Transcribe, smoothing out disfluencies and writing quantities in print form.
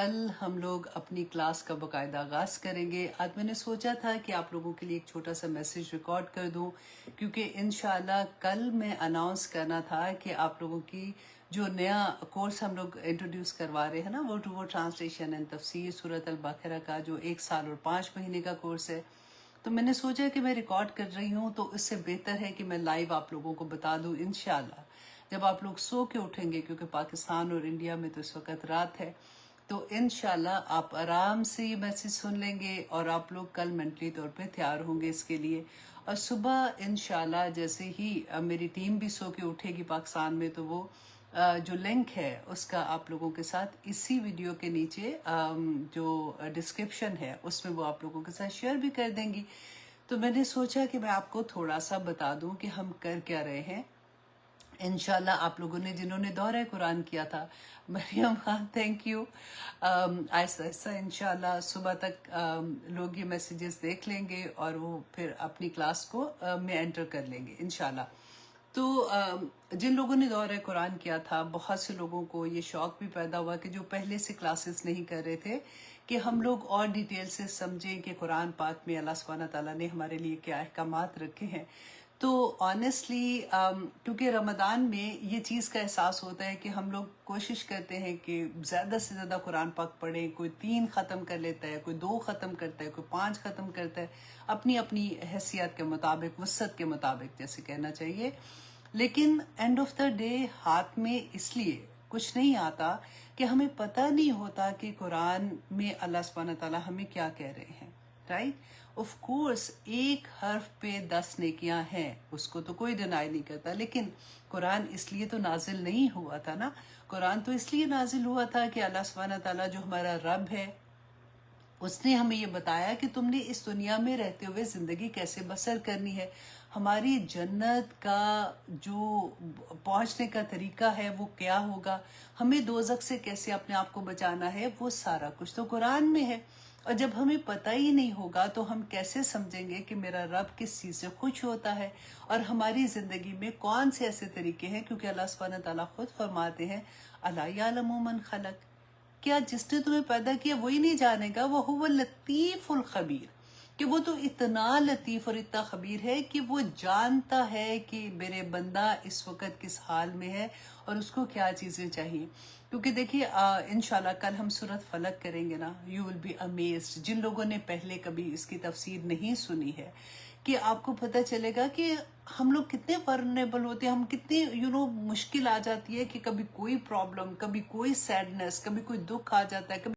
کل ہم لوگ اپنی کلاس کا باقاعدہ آغاز کریں گے۔ آج میں نے سوچا تھا کہ آپ لوگوں کے لیے ایک چھوٹا سا میسیج ریکارڈ کر دوں، کیونکہ انشاءاللہ کل میں اناؤنس کرنا تھا کہ آپ لوگوں کی جو نیا کورس ہم لوگ انٹروڈیوس کروا رہے ہیں نا، word to word translation and تفسیر سورۃ البقرہ کا، جو 1 سال اور 5 مہینے کا کورس ہے، تو میں نے سوچا کہ میں ریکارڈ کر رہی ہوں تو اس سے بہتر ہے کہ میں لائیو آپ لوگوں کو بتا دوں انشاءاللہ جب آپ لوگ سو کے اٹھیں گے، کیونکہ پاکستان اور انڈیا میں تو اس وقت رات ہے، تو انشاءاللہ آپ آرام سے یہ میسیج سن لیں گے اور آپ لوگ کل مینٹلی طور پہ تیار ہوں گے اس کے لیے۔ اور صبح انشاءاللہ جیسے ہی میری ٹیم بھی سو کے اٹھے گی پاکستان میں، تو وہ جو لنک ہے اس کا آپ لوگوں کے ساتھ اسی ویڈیو کے نیچے جو ڈسکرپشن ہے اس میں وہ آپ لوگوں کے ساتھ شیئر بھی کر دیں گی۔ تو میں نے سوچا کہ میں آپ کو تھوڑا سا بتا دوں کہ ہم کر کیا رہے ہیں۔ انشاءاللہ آپ لوگوں نے جنہوں نے دورہ قرآن کیا تھا، مریم خان تھینک یو، آہستہ آہستہ انشاءاللہ صبح تک لوگ یہ میسیجز دیکھ لیں گے اور وہ پھر اپنی کلاس کو میں انٹر کر لیں گے انشاءاللہ۔ تو جن لوگوں نے دورہ قرآن کیا تھا، بہت سے لوگوں کو یہ شوق بھی پیدا ہوا کہ جو پہلے سے کلاسز نہیں کر رہے تھے، کہ ہم لوگ اور ڈیٹیل سے سمجھیں کہ قرآن پاک میں اللہ سبحانہ تعالیٰ نے ہمارے لیے کیا احکامات رکھے ہیں۔ تو آنیسٹلی کیونکہ رمضان میں یہ چیز کا احساس ہوتا ہے کہ ہم لوگ کوشش کرتے ہیں کہ زیادہ سے زیادہ قرآن پاک پڑھیں، کوئی 3 ختم کر لیتا ہے، کوئی 2 ختم کرتا ہے، کوئی 5 ختم کرتا ہے، اپنی اپنی حیثیت کے مطابق، وسعت کے مطابق جیسے کہنا چاہیے۔ لیکن اینڈ آف دا ڈے ہاتھ میں اس لیے کچھ نہیں آتا کہ ہمیں پتہ نہیں ہوتا کہ قرآن میں اللہ سبحانہ تعالیٰ ہمیں کیا کہہ رہے ہیں، رائٹ؟ آف کورس ایک حرف پہ 10 نیکیاں ہیں، اس کو تو کوئی ڈینائی نہیں کرتا، لیکن قرآن اس لیے تو نازل نہیں ہوا تھا نا۔ قرآن تو اس لیے نازل ہوا تھا کہ اللہ سبحانہ تعالیٰ جو ہمارا رب ہے، اس نے ہمیں یہ بتایا کہ تم نے اس دنیا میں رہتے ہوئے زندگی کیسے بسر کرنی ہے، ہماری جنت کا جو پہنچنے کا طریقہ ہے وہ کیا ہوگا، ہمیں دوزخ سے کیسے اپنے آپ کو بچانا ہے، وہ سارا کچھ تو قرآن میں ہے۔ اور جب ہمیں پتہ ہی نہیں ہوگا تو ہم کیسے سمجھیں گے کہ میرا رب کس چیز سے خوش ہوتا ہے اور ہماری زندگی میں کون سے ایسے طریقے ہیں، کیونکہ اللہ سبحانہ تعالیٰ خود فرماتے ہیں الا یعلم من خلق، کیا جس نے تمہیں پیدا کیا وہی نہیں جانے گا، وہ هو اللطیف الخبیر، کہ وہ تو اتنا لطیف اور اتنا خبیر ہے کہ وہ جانتا ہے کہ میرے بندہ اس وقت کس حال میں ہے اور اس کو کیا چیزیں چاہیے۔ کیونکہ دیکھیے انشاءاللہ کل ہم سورۃ فلق کریں گے نا، یو ول بی امیزڈ، جن لوگوں نے پہلے کبھی اس کی تفسیر نہیں سنی ہے، کہ آپ کو پتہ چلے گا کہ ہم لوگ کتنے ورنیبل ہوتے ہیں، ہم کتنے مشکل آ جاتی ہے کہ کبھی کوئی پرابلم، کبھی کوئی سیڈنس، کبھی کوئی دکھ آ جاتا ہے، کبھی